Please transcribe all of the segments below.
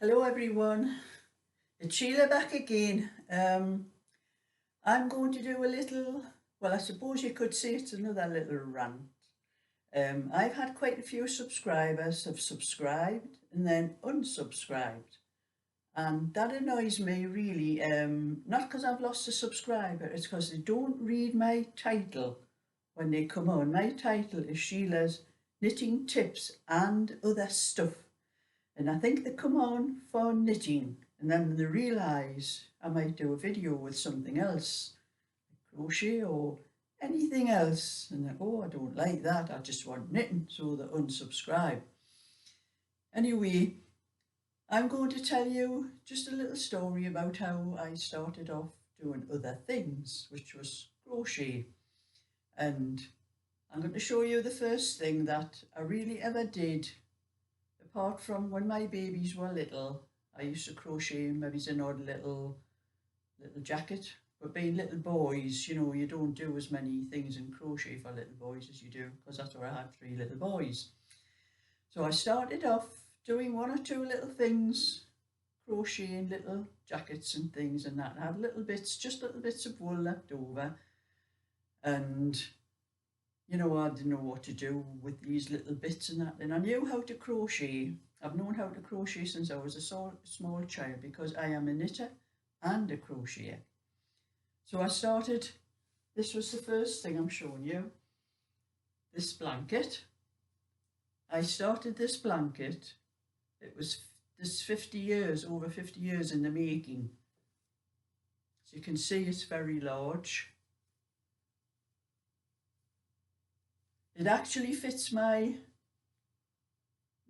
Hello everyone, it's Sheila back again. I'm going to do a little, well I suppose you could say it's another little rant. I've had quite a few subscribers have subscribed and then unsubscribed, and that annoys me really, not because I've lost a subscriber, it's because they don't read my title when they come on. My title is Sheila's Knitting Tips and Other Stuff. And I think they come on for knitting, and then they realise I might do a video with something else, crochet or anything else, and they go, oh, I don't like that, I just want knitting, so they unsubscribe. Anyway, I'm going to tell you just a little story about how I started off doing other things, which was crochet. And I'm going to show you the first thing that I really ever did. Apart from when my babies were little, I used to crochet maybe an odd little jacket. But being little boys, you know, you don't do as many things in crochet for little boys as you do, because that's where I had 3 little boys. So I started off doing 1 or 2 little things, crocheting little jackets and things and that. I had little bits, just little bits of wool left over, and you know, I didn't know what to do with these little bits and that. And I knew how to crochet. I've known how to crochet since I was a small child, because I am a knitter and a crocheter. So I started, this was the first thing I'm showing you, this blanket. I started this blanket, it was this 50 years, over 50 years in the making. So you can see it's very large. It actually fits I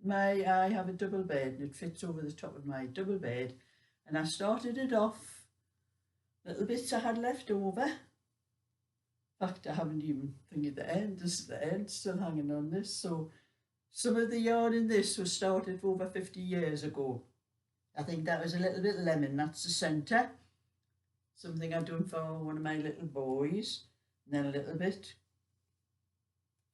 have a double bed, and it fits over the top of my double bed. And I started it off, little bits I had left over. In fact, I haven't even thinking the end, this is the end still hanging on this. So some of the yarn in this was started over 50 years ago. I think that was a little bit lemon, that's the centre. Something I've done for one of my little boys. And then a little bit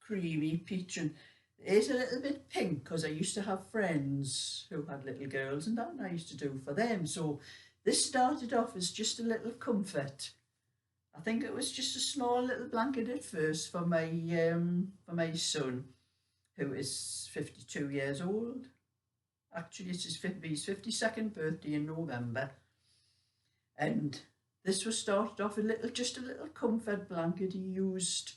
creamy peach, and it is a little bit pink because I used to have friends who had little girls, and that I used to do for them. So this started off as just a little comfort. I think it was just a small little blanket at first for my son, who is 52 years old. Actually, it's his 52nd birthday in November, and this was started off just a little comfort blanket he used,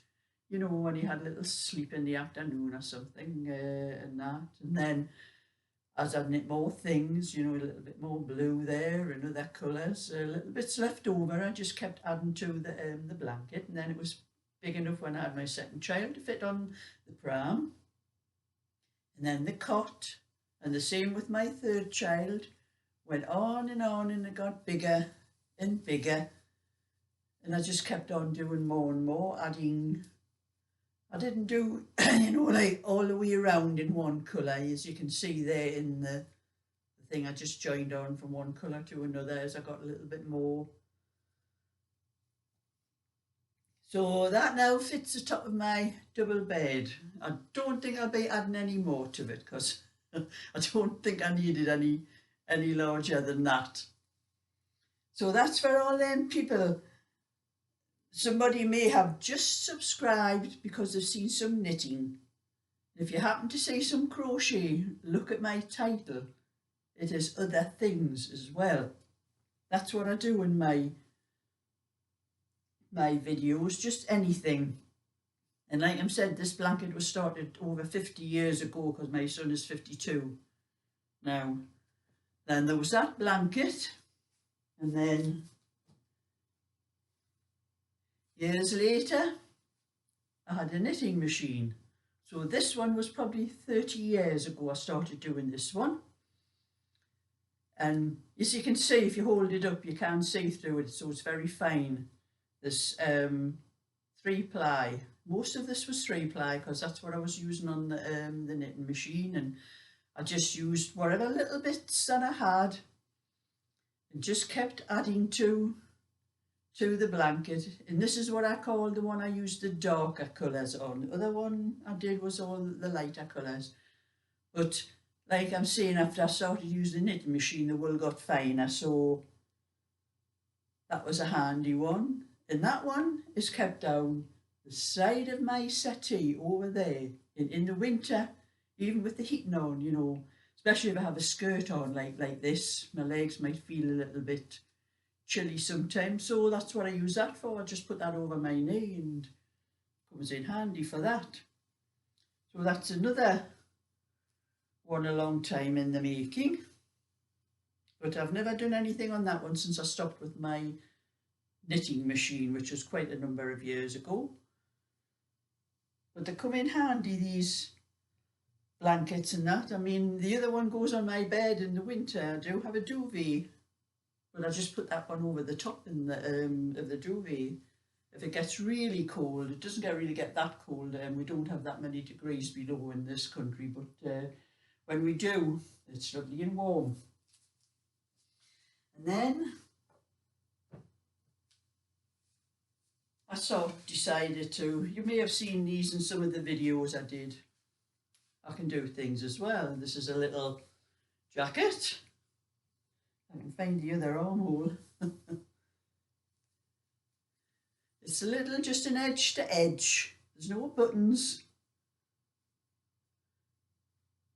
you know, when he had a little sleep in the afternoon or something, and that. And then as I've knit more things, you know, a little bit more blue there and other colours, little bits left over, I just kept adding to the blanket. And then it was big enough when I had my second child to fit on the pram. And then the cot, and the same with my third child. Went on, and it got bigger and bigger. And I just kept on doing more and more, adding. I didn't do, you know, like all the way around in one colour, as you can see there in the thing. I just joined on from one colour to another as I got a little bit more. So that now fits the top of my double bed. I don't think I'll be adding any more to it, because I don't think I needed any larger than that. So that's for all them people. Somebody may have just subscribed because they've seen some knitting. If you happen to see some crochet, look at my title. It is other things as well. That's what I do in my videos, just anything. And like I said, this blanket was started over 50 years ago, because my son is 52 now. Then there was that blanket, and then years later, I had a knitting machine. So this one was probably 30 years ago I started doing this one. And as you can see, if you hold it up, you can't see through it, so it's very fine. This 3-ply. Most of this was 3-ply, because that's what I was using on the knitting machine. And I just used whatever little bits that I had and just kept adding to the blanket. And this is what I call the one I used the darker colours on. The other one I did was all the lighter colours. But like I'm saying, after I started using the knitting machine, the wool got finer, so that was a handy one. And that one is kept down the side of my settee over there. In the winter, even with the heating on, you know, especially if I have a skirt on like this, my legs might feel a little bit chilly sometimes. So that's what I use that for. I just put that over my knee and comes in handy for that. So that's another one a long time in the making. But I've never done anything on that one since I stopped with my knitting machine, which was quite a number of years ago. But they come in handy, these blankets and that. I mean, the other one goes on my bed in the winter. I do have a duvet, but I just put that one over the top in the of the duvet. If it gets really cold, it doesn't really get that cold, and we don't have that many degrees below in this country, but when we do, it's lovely and warm. And then I sort of decided to, you may have seen these in some of the videos I did. I can do things as well. This is a little jacket. I can find the other armhole. It's a little, just an edge to edge. There's no buttons.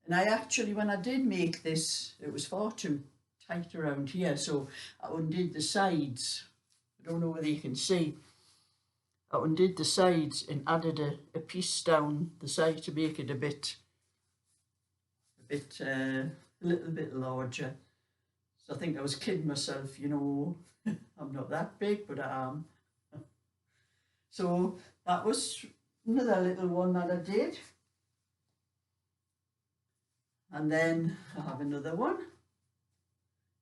And I actually, when I did make this, it was far too tight around here, so I undid the sides. I don't know whether you can see. I undid the sides and added a piece down the side to make it a little bit larger. So I think I was kidding myself, you know, I'm not that big, but I am. So that was another little one that I did. And then I have another one.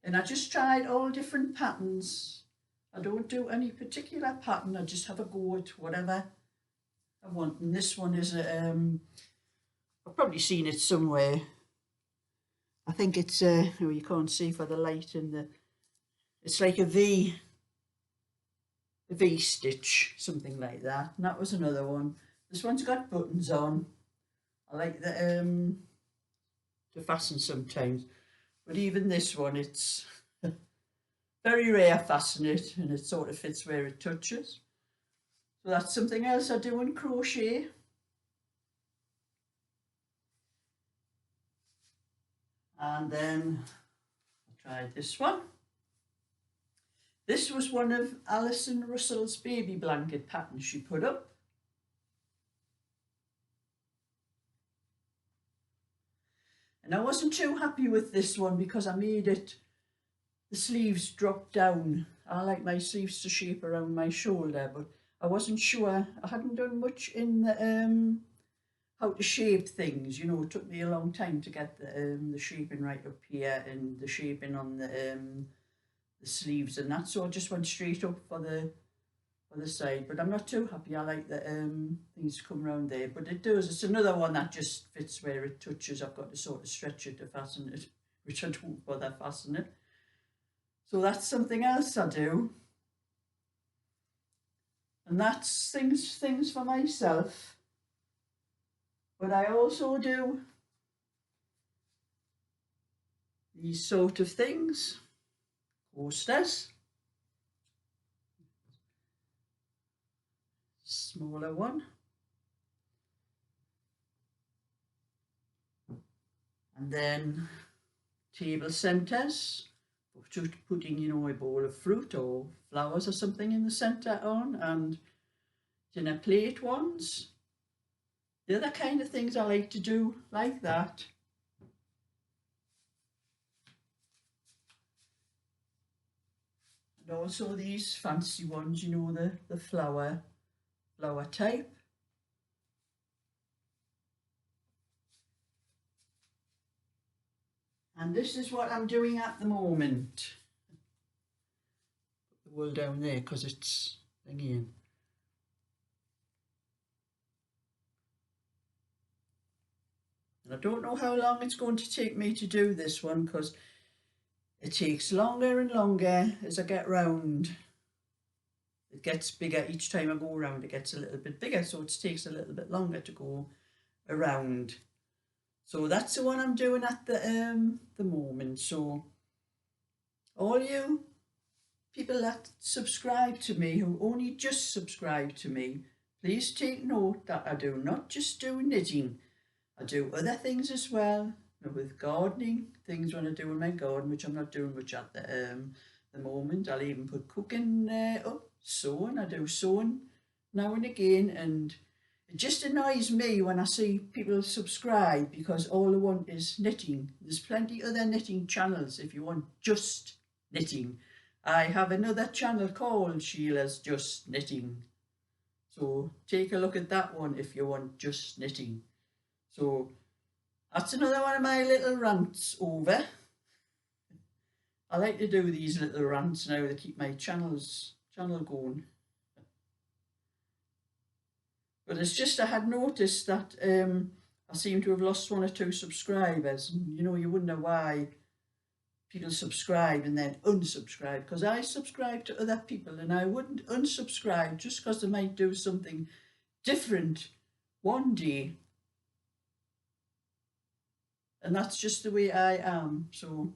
And I just tried all different patterns. I don't do any particular pattern, I just have a go at whatever I want. And this one is I've probably seen it somewhere. I think it's oh, you can't see for the light in the, it's like a V stitch, something like that. And that was another one. This one's got buttons on. I like the to fasten sometimes, but even this one, it's very rare fasten it, and it sort of fits where it touches. So that's something else I do in crochet. And then I tried this one. This was one of Alison Russell's baby blanket patterns she put up. And I wasn't too happy with this one because I made it, the sleeves drop down. I like my sleeves to shape around my shoulder, but I wasn't sure. I hadn't done much in the how to shape things, you know. It took me a long time to get the shaping right up here and the shaping on the sleeves and that, so I just went straight up for the side. But I'm not too happy. I like the things to come around there, but it does. It's another one that just fits where it touches. I've got to sort of stretch it to fasten it, which I don't bother fasten it. So that's something else I do. And that's things for myself. But I also do these sort of things, coasters, smaller one, and then table centres, putting, you know, a bowl of fruit or flowers or something in the centre on, and dinner plate ones. The other kind of things I like to do like that. And also these fancy ones, you know, the flower type. And this is what I'm doing at the moment. Put the wool down there because it's again. And I don't know how long it's going to take me to do this one because it takes longer and longer as I get round. It gets bigger each time I go around. It gets a little bit bigger, so it takes a little bit longer to go around. So that's the one I'm doing at the moment. So all you people that subscribe to me, who only just subscribe to me, please take note that I do not just do knitting. I do other things as well, with gardening, things when I do in my garden, which I'm not doing much at the moment. I'll even put cooking up, sewing. I do sewing now and again, and it just annoys me when I see people subscribe because all they want is knitting. There's plenty other knitting channels if you want just knitting. I have another channel called Sheila's Just Knitting. So take a look at that one if you want just knitting. So that's another one of my little rants over. I like to do these little rants now to keep my channel going. But it's just I had noticed that I seem to have lost 1 or 2 subscribers. And, you know, you wonder why people subscribe and then unsubscribe. Because I subscribe to other people and I wouldn't unsubscribe just because they might do something different one day. And that's just the way I am. So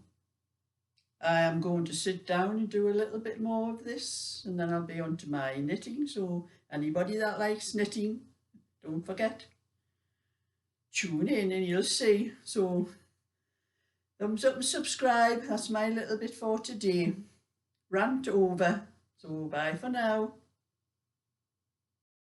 I am going to sit down and do a little bit more of this, and then I'll be on to my knitting. So anybody that likes knitting, don't forget, tune in and you'll see. So thumbs up and subscribe. That's my little bit for today. Rant over. So bye for now.